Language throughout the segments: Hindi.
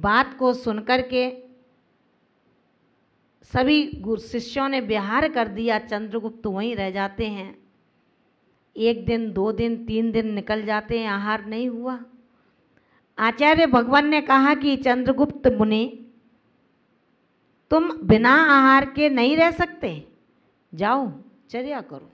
बात को सुनकर के सभी शिष्यों ने विहार कर दिया। चंद्रगुप्त वहीं रह जाते हैं। 1 दिन 2 दिन 3 दिन निकल जाते हैं, आहार नहीं हुआ। आचार्य भगवान ने कहा कि चंद्रगुप्त मुनि, तुम बिना आहार के नहीं रह सकते, जाओ चर्या करो।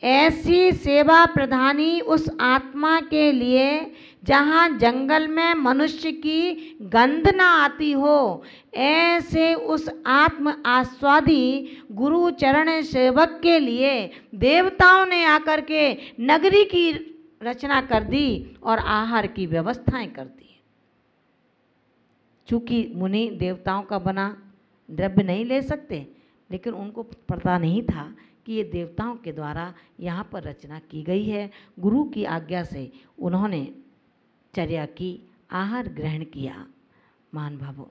ऐसी सेवा प्रधानी उस आत्मा के लिए जहाँ जंगल में मनुष्य की गंध ना आती हो, ऐसे उस आत्म आस्वादी गुरु चरण सेवक के लिए देवताओं ने आकर के नगरी की रचना कर दी और आहार की व्यवस्थाएं कर दी। चूंकि मुनि देवताओं का बना द्रव्य नहीं ले सकते, लेकिन उनको पता नहीं था कि ये देवताओं के द्वारा यहाँ पर रचना की गई है। गुरु की आज्ञा से उन्होंने चर्या की, आहार ग्रहण किया। मान भावों,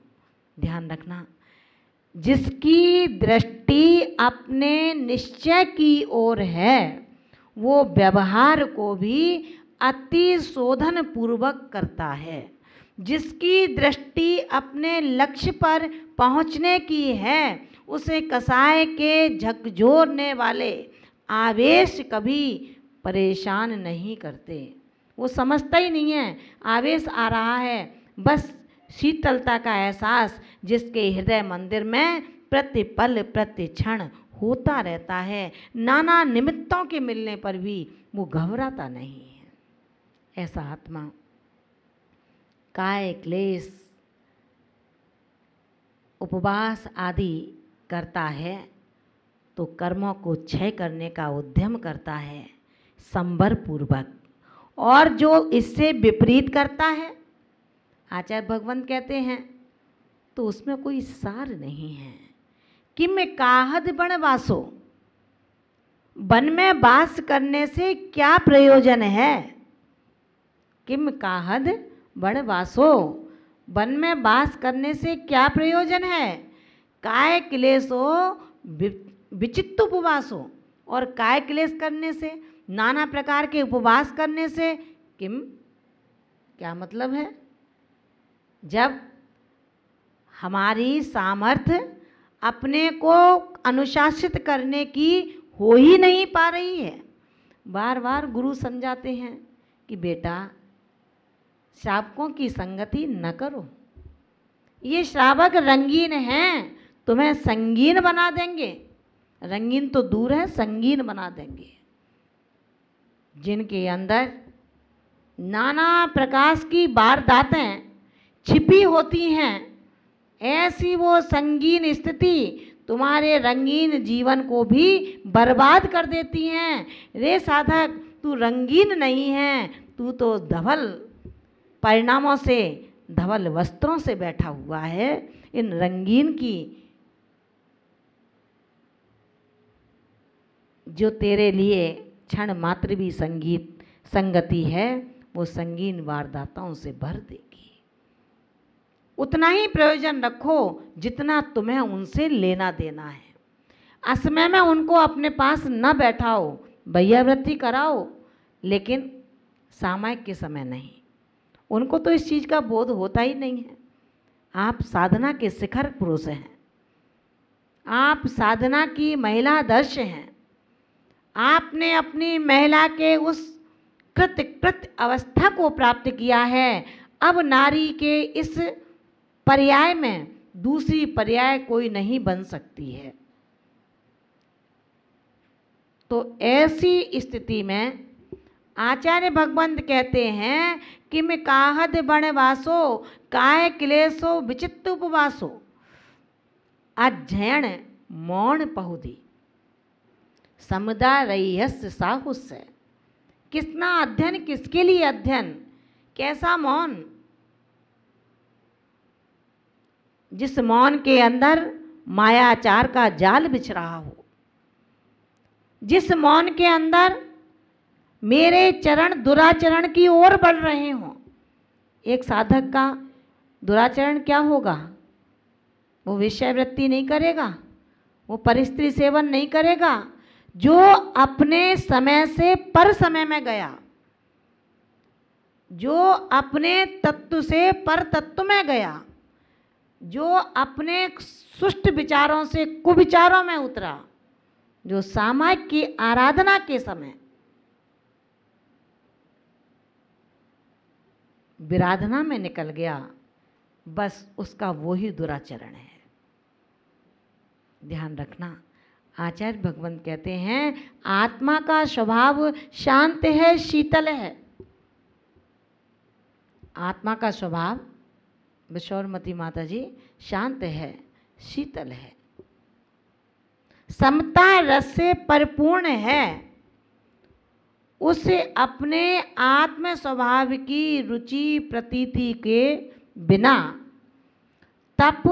ध्यान रखना, जिसकी दृष्टि अपने निश्चय की ओर है वो व्यवहार को भी अति शोधन पूर्वक करता है। जिसकी दृष्टि अपने लक्ष्य पर पहुँचने की है उसे कसाय के झकझोरने वाले आवेश कभी परेशान नहीं करते। वो समझता ही नहीं है आवेश आ रहा है, बस शीतलता का एहसास जिसके हृदय मंदिर में प्रति पल प्रति क्षण होता रहता है। नाना निमित्तों के मिलने पर भी वो घबराता नहीं है। ऐसा आत्मा काय क्लेश उपवास आदि करता है तो कर्मों को क्षय करने का उद्यम करता है संबर पूर्वक, और जो इससे विपरीत करता है, आचार्य भगवान कहते हैं, तो उसमें कोई सार नहीं है। किम काहद बन वासो, वन में वास करने से क्या प्रयोजन है। किम काहद बन वासो, वन में वास करने से क्या प्रयोजन है। काय क्लेशो विचित्त उपवासो, और काय क्लेश करने से, नाना प्रकार के उपवास करने से, किम क्या मतलब है। जब हमारी सामर्थ्य अपने को अनुशासित करने की हो ही नहीं पा रही है, बार बार गुरु समझाते हैं कि बेटा श्रावकों की संगति न करो, ये श्रावक रंगीन हैं, तुम्हें संगीन बना देंगे। रंगीन तो दूर है, संगीन बना देंगे। जिनके अंदर नाना प्रकाश की वारदातें छिपी होती हैं, ऐसी वो संगीन स्थिति तुम्हारे रंगीन जीवन को भी बर्बाद कर देती हैं। रे साधक, तू रंगीन नहीं है, तू तो धवल परिणामों से, धवल वस्त्रों से बैठा हुआ है। इन रंगीन की जो तेरे लिए क्षण मात्र भी संगति है, वो संगीन वारदाताओं से भर देगी। उतना ही प्रयोजन रखो जितना तुम्हें उनसे लेना देना है। असमय में उनको अपने पास न बैठाओ, भैयावृत्ति कराओ, लेकिन सामयिक के समय नहीं। उनको तो इस चीज़ का बोध होता ही नहीं है। आप साधना के शिखर पुरुष हैं, आप साधना की महिला आदर्श हैं। आपने अपनी महिला के उस कृत अवस्था को प्राप्त किया है। अब नारी के इस पर्याय में दूसरी पर्याय कोई नहीं बन सकती है। तो ऐसी स्थिति में आचार्य भगवंत कहते हैं कि मैं काहद बण वासो काय क्लेशो विचित्त उपवासो, अध्ययन मौन पहुदी समुदा रईहस साहुस। कितना अध्ययन, किसके लिए अध्ययन, कैसा मौन। जिस मौन के अंदर मायाचार का जाल बिछ रहा हो, जिस मौन के अंदर मेरे चरण दुराचरण की ओर बढ़ रहे हों। एक साधक का दुराचरण क्या होगा, वो विषयवृत्ति नहीं करेगा, वो परिस्त्री सेवन नहीं करेगा। जो अपने समय से पर समय में गया, जो अपने तत्व से पर तत्व में गया, जो अपने सुष्ट विचारों से कुविचारों में उतरा, जो सामायिक की आराधना के समय विराधना में निकल गया, बस उसका वो ही दुराचरण है। ध्यान रखना, आचार्य भगवंत कहते हैं आत्मा का स्वभाव शांत है, शीतल है। आत्मा का स्वभाव, विश्वरमती माता जी, शांत है, शीतल है, समता रस से परिपूर्ण है। उसे अपने आत्म स्वभाव की रुचि प्रतीति के बिना तप,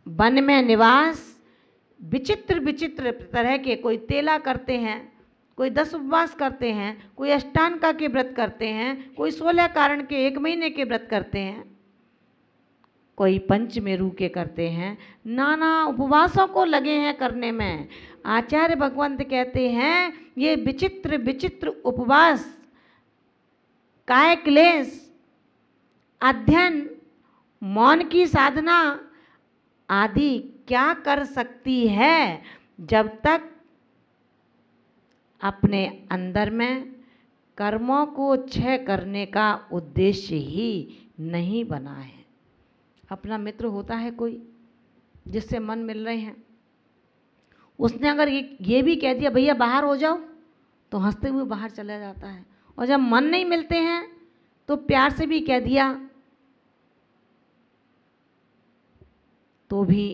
वन में निवास, विचित्र विचित्र तरह के, कोई तेला करते हैं, कोई 10 उपवास करते हैं, कोई अष्टांगा के व्रत करते हैं, कोई 16 कारण के 1 महीने के व्रत करते हैं, कोई पंचमेरु के करते हैं, नाना उपवासों को लगे हैं करने में। आचार्य भगवंत कहते हैं ये विचित्र विचित्र उपवास, काय क्लेश, अध्ययन, मौन की साधना आदि क्या कर सकती है जब तक अपने अंदर में कर्मों को क्षय करने का उद्देश्य ही नहीं बना है। अपना मित्र होता है कोई जिससे मन मिल रहे हैं, उसने अगर ये भी कह दिया भैया बाहर हो जाओ, तो हंसते हुए बाहर चला जाता है। और जब मन नहीं मिलते हैं तो प्यार से भी कह दिया तो भी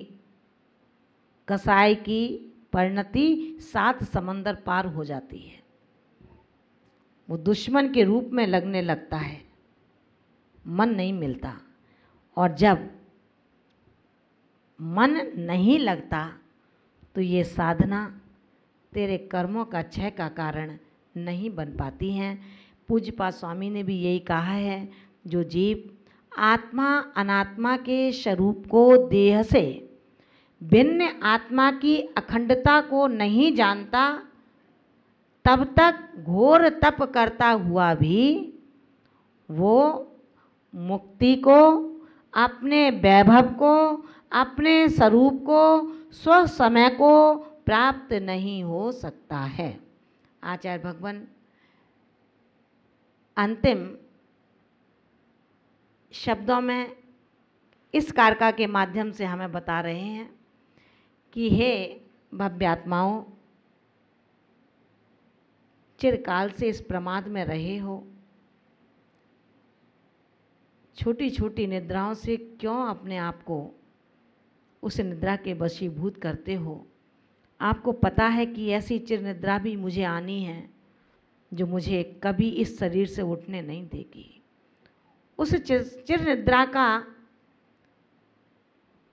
कसाई की परिणति 7 समंदर पार हो जाती है, वो दुश्मन के रूप में लगने लगता है, मन नहीं मिलता। और जब मन नहीं लगता तो ये साधना तेरे कर्मों का क्षय का कारण नहीं बन पाती हैं। पूज्यपाद स्वामी ने भी यही कहा है, जो जीव आत्मा अनात्मा के स्वरूप को देह से भिन्न आत्मा की अखंडता को नहीं जानता, तब तक घोर तप करता हुआ भी वो मुक्ति को, अपने वैभव को, अपने स्वरूप को, स्व समय को प्राप्त नहीं हो सकता है। आचार्य भगवान अंतिम शब्दों में इस कारका के माध्यम से हमें बता रहे हैं कि हे भव्यात्माओं, चिरकाल से इस प्रमाद में रहे हो, छोटी छोटी निद्राओं से क्यों अपने आप को उस निद्रा के वशीभूत करते हो। आपको पता है कि ऐसी चिर निद्रा भी मुझे आनी है जो मुझे कभी इस शरीर से उठने नहीं देगी। उस चिर निद्रा का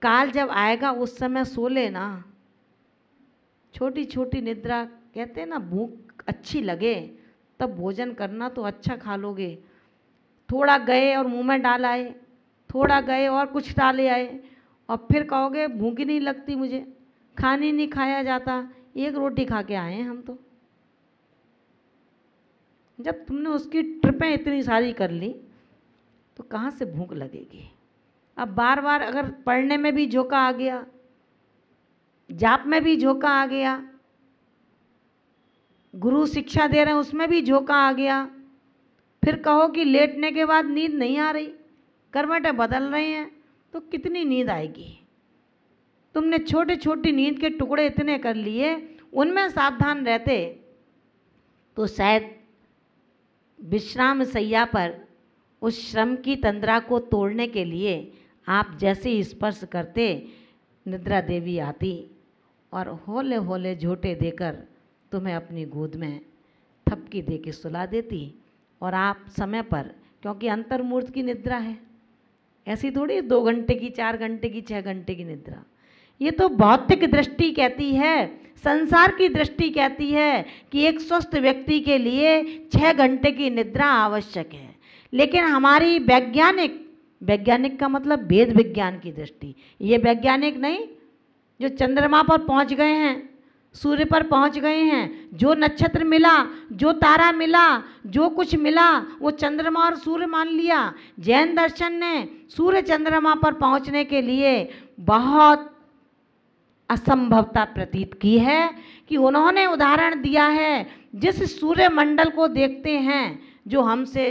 काल जब आएगा उस समय सो लेना। छोटी छोटी निद्रा, कहते हैं ना, भूख अच्छी लगे तब भोजन करना तो अच्छा खा लोगे। थोड़ा गए और मुंह में डाल आए, थोड़ा गए और कुछ डाले आए, और फिर कहोगे भूख ही नहीं लगती मुझे, खाने नहीं खाया जाता, 1 रोटी खा के आए हैं हम तो। जब तुमने उसकी ट्रिपें इतनी सारी कर ली तो कहाँ से भूख लगेगी। अब बार बार अगर पढ़ने में भी झोंका आ गया, जाप में भी झोंका आ गया, गुरु शिक्षा दे रहे हैं उसमें भी झोंका आ गया, फिर कहो कि लेटने के बाद नींद नहीं आ रही, करवटें बदल रहे हैं, तो कितनी नींद आएगी। तुमने छोटे छोटी नींद के टुकड़े इतने कर लिए, उनमें सावधान रहते तो शायद विश्राम शैया पर उस श्रम की तंद्रा को तोड़ने के लिए आप जैसे ही स्पर्श करते, निद्रा देवी आती और होले होले झोंटे देकर तुम्हें अपनी गोद में थपकी दे के सुला देती, और आप समय पर, क्योंकि अंतर्मूर्त की निद्रा है, ऐसी थोड़ी 2 घंटे की, 4 घंटे की, 6 घंटे की निद्रा। ये तो भौतिक दृष्टि कहती है, संसार की दृष्टि कहती है कि एक स्वस्थ व्यक्ति के लिए 6 घंटे की निद्रा आवश्यक है। लेकिन हमारी वैज्ञानिक का मतलब वेद विज्ञान की दृष्टि, ये वैज्ञानिक नहीं जो चंद्रमा पर पहुंच गए हैं, सूर्य पर पहुंच गए हैं। जो नक्षत्र मिला, जो तारा मिला, जो कुछ मिला वो चंद्रमा और सूर्य मान लिया। जैन दर्शन ने सूर्य चंद्रमा पर पहुंचने के लिए बहुत असंभवता प्रतीत की है कि उन्होंने उदाहरण दिया है, जिस सूर्य मंडल को देखते हैं जो हमसे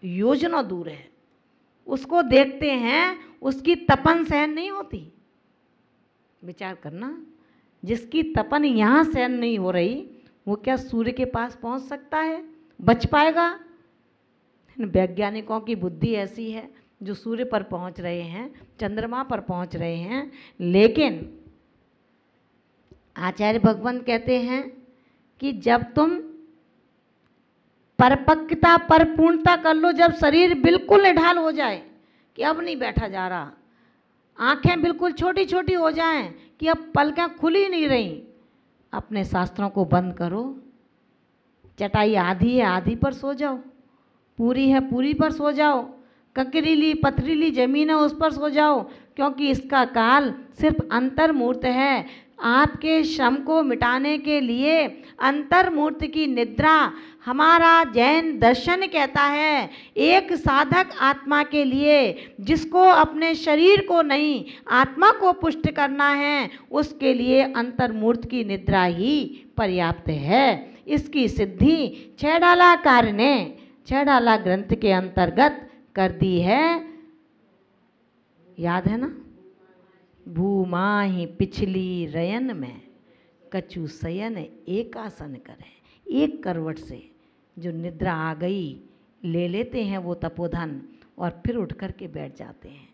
योजनों दूर है, उसको देखते हैं, उसकी तपन सहन नहीं होती। विचार करना, जिसकी तपन यहाँ सहन नहीं हो रही वो क्या सूर्य के पास पहुँच सकता है, बच पाएगा? वैज्ञानिकों की बुद्धि ऐसी है, जो सूर्य पर पहुँच रहे हैं, चंद्रमा पर पहुँच रहे हैं, लेकिन आचार्य भगवंत कहते हैं कि जब तुम परिपक्वता परिपूर्णता कर लो, जब शरीर बिल्कुल निढाल हो जाए कि अब नहीं बैठा जा रहा, आंखें बिल्कुल छोटी छोटी हो जाएं कि अब पलकें खुल ही नहीं रही, अपने शास्त्रों को बंद करो। चटाई आधी है, आधी पर सो जाओ, पूरी है, पूरी पर सो जाओ, ककरीली पथरीली जमीन है, उस पर सो जाओ, क्योंकि इसका काल सिर्फ अंतर्मूर्त है। आपके श्रम को मिटाने के लिए अंतर्मूर्त की निद्रा हमारा जैन दर्शन कहता है। एक साधक आत्मा के लिए, जिसको अपने शरीर को नहीं आत्मा को पुष्ट करना है, उसके लिए अंतर्मूर्त की निद्रा ही पर्याप्त है। इसकी सिद्धि छैडालाकार ने छैडाला ग्रंथ के अंतर्गत कर दी है। याद है ना? भूमाहि पिछली रयन में कछु शयन एक आसन करे। एक करवट से जो निद्रा आ गई ले लेते हैं वो तपोधन, और फिर उठ कर के बैठ जाते हैं।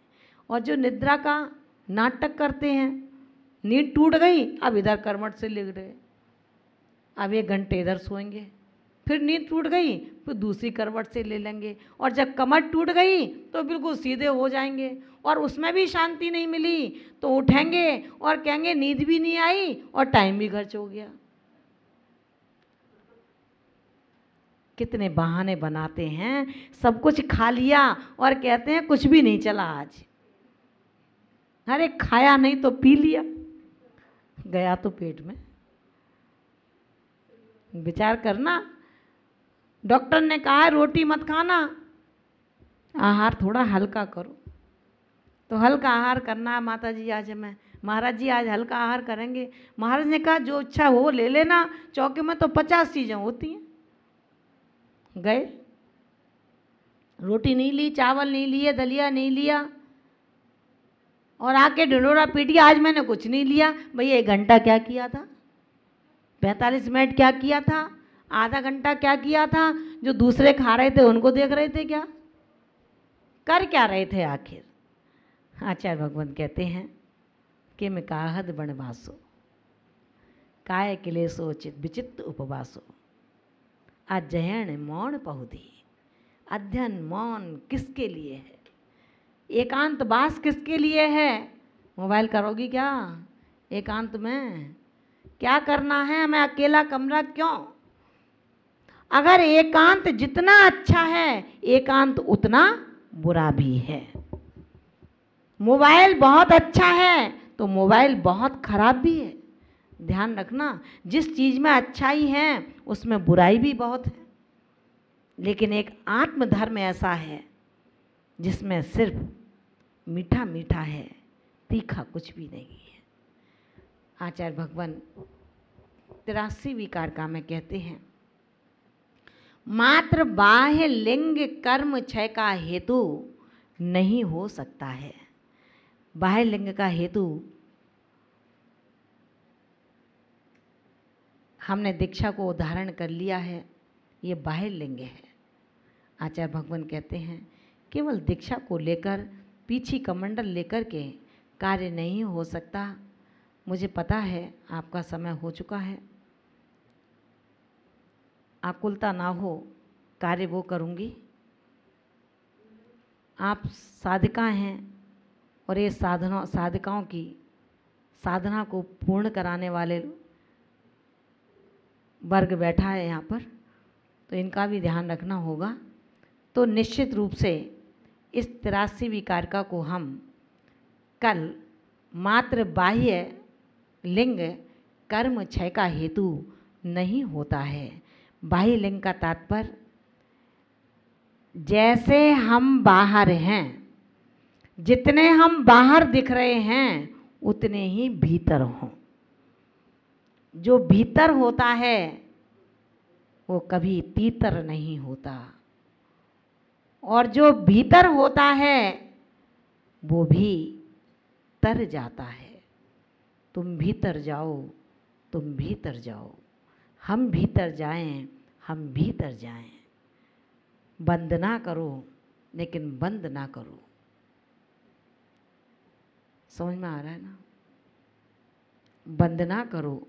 और जो निद्रा का नाटक करते हैं, नींद टूट गई, अब इधर करवट से लेट गए, अब 1 घंटे इधर सोएंगे, फिर नींद टूट गई, फिर दूसरी करवट से ले लेंगे, और जब कमर टूट गई तो बिल्कुल सीधे हो जाएंगे, और उसमें भी शांति नहीं मिली तो उठेंगे और कहेंगे नींद भी नहीं आई और टाइम भी खर्च हो गया। कितने बहाने बनाते हैं, सब कुछ खा लिया और कहते हैं कुछ भी नहीं चला आज। अरे खाया नहीं तो पी लिया, गया तो पेट में। विचार करना, डॉक्टर ने कहा है रोटी मत खाना, आहार थोड़ा हल्का करो, तो हल्का आहार करना है। माता जी आज हमें, महाराज जी आज हल्का आहार करेंगे। महाराज ने कहा जो इच्छा हो ले लेना, चौके में तो 50 चीज़ें होती हैं। गए, रोटी नहीं ली, चावल नहीं लिए, दलिया नहीं लिया, और आके ढिंढोरा पीट गया, आज मैंने कुछ नहीं लिया। भैया 1 घंटा क्या किया था, 45 मिनट क्या किया था, आधा घंटा क्या किया था? जो दूसरे खा रहे थे उनको देख रहे थे क्या? कर क्या रहे थे आखिर? आचार्य भगवंत कहते हैं कि मैं काहद बनवासो काय क्लेशोचित विचित्र उपवासो अध्ययन मौन पहुदी। अध्ययन मौन किसके लिए है? एकांत वास किसके लिए है? मोबाइल करोगी क्या एकांत में? क्या करना है? हमें अकेला कमरा क्यों? अगर एकांत जितना अच्छा है, एकांत उतना बुरा भी है। मोबाइल बहुत अच्छा है तो मोबाइल बहुत खराब भी है। ध्यान रखना, जिस चीज़ में अच्छाई है उसमें बुराई भी बहुत है। लेकिन एक आत्मधर्म ऐसा है जिसमें सिर्फ मीठा मीठा है, तीखा कुछ भी नहीं है। आचार्य भगवान 83वीं कारका में कहते हैं, मात्र बाह्य लिंग कर्म क्षय का हेतु नहीं हो सकता है। बाह्य लिंग का हेतु हमने दीक्षा को उदाहरण कर लिया है, ये बाह्य लिंग है। आचार्य भगवान कहते हैं केवल दीक्षा को लेकर, पीछी कमंडल लेकर के कार्य नहीं हो सकता। मुझे पता है आपका समय हो चुका है, आकुलता ना हो, कार्य वो करूँगी। आप साधिका हैं और ये साधिकाओं की साधना को पूर्ण कराने वाले वर्ग बैठा है यहाँ पर, तो इनका भी ध्यान रखना होगा। तो निश्चित रूप से इस 83वीं कारका को हम कल मात्र बाह्य लिंग कर्म क्षय का हेतु नहीं होता है। बाह्य लिंग का तात्पर्य जैसे हम बाहर हैं, जितने हम बाहर दिख रहे हैं उतने ही भीतर हों। जो भीतर होता है वो कभी तीतर नहीं होता, और जो भीतर होता है वो भी तर जाता है। तुम भीतर जाओ, तुम भीतर जाओ, हम भीतर जाएं, हम भीतर जाएं। बंद ना करो लेकिन बंद ना करो। समझ में आ रहा है ना? बंद ना करो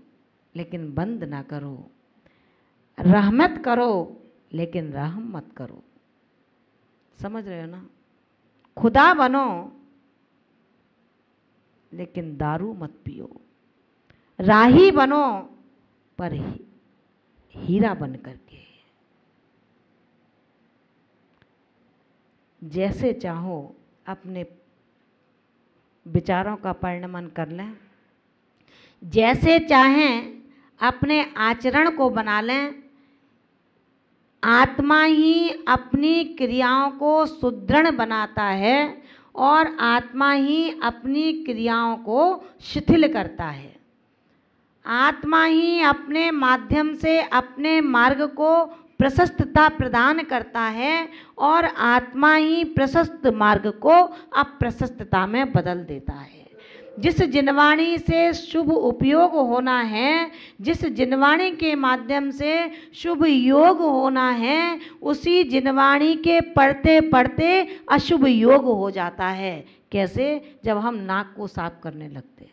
लेकिन बंद ना करो। रहमत करो लेकिन रहम मत करो। समझ रहे हो ना? खुदा बनो लेकिन दारू मत पियो। राही बनो पर हीरा बन करके। जैसे चाहो अपने विचारों का परिणमन कर लें, जैसे चाहें अपने आचरण को बना लें। आत्मा ही अपनी क्रियाओं को सुदृढ़ बनाता है और आत्मा ही अपनी क्रियाओं को शिथिल करता है। आत्मा ही अपने माध्यम से अपने मार्ग को प्रशस्तता प्रदान करता है और आत्मा ही प्रशस्त मार्ग को अप्रशस्तता में बदल देता है। जिस जिनवाणी से शुभ उपयोग होना है, जिस जिनवाणी के माध्यम से शुभ योग होना है, उसी जिनवाणी के पढ़ते पढ़ते अशुभ योग हो जाता है। कैसे? जब हम नाक को साफ करने लगते हैं।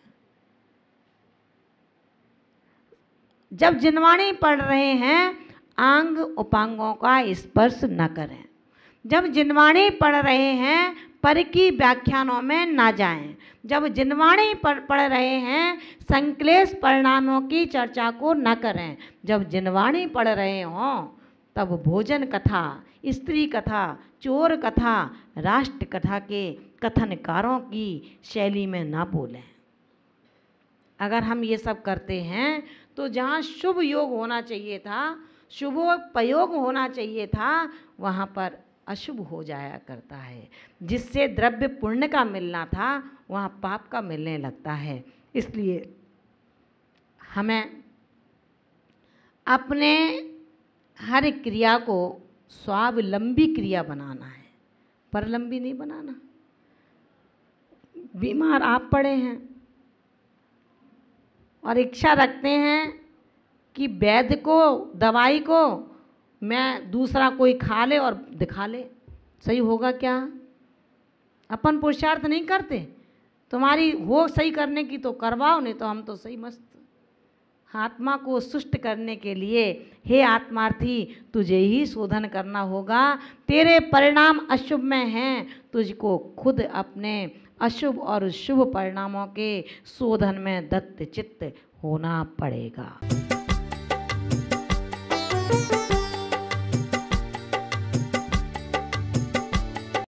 जब जिनवाणी पढ़ रहे हैं, अंग उपांगों का स्पर्श न करें। जब जिनवाणी पढ़ रहे हैं, पर की व्याख्यानों में ना जाएं। जब जिनवाणी पढ़ रहे हैं, संक्लेश परिणामों की चर्चा को न करें। जब जिनवाणी पढ़ रहे हों, तब भोजन कथा, स्त्री कथा, चोर कथा, राष्ट्र कथा के कथनकारों की शैली में ना बोलें। अगर हम ये सब करते हैं तो जहाँ शुभ योग होना चाहिए था, शुभोपयोग होना चाहिए था, वहाँ पर अशुभ हो जाया करता है। जिससे द्रव्य पुण्य का मिलना था, वहाँ पाप का मिलने लगता है। इसलिए हमें अपने हर क्रिया को स्वावलंबी क्रिया बनाना है, परलंबी नहीं बनाना। बीमार आप पड़े हैं और इच्छा रखते हैं कि वैद्य को, दवाई को मैं दूसरा कोई खा ले और दिखा ले। सही होगा क्या? अपन पुरुषार्थ नहीं करते। तुम्हारी हो सही करने की तो करवाओ, नहीं तो हम तो सही मस्त। आत्मा को सुष्ट करने के लिए हे आत्मार्थी, तुझे ही शोधन करना होगा। तेरे परिणाम अशुभ में हैं, तुझको खुद अपने अशुभ और शुभ परिणामों के शोधन में दत्त चित्त होना पड़ेगा।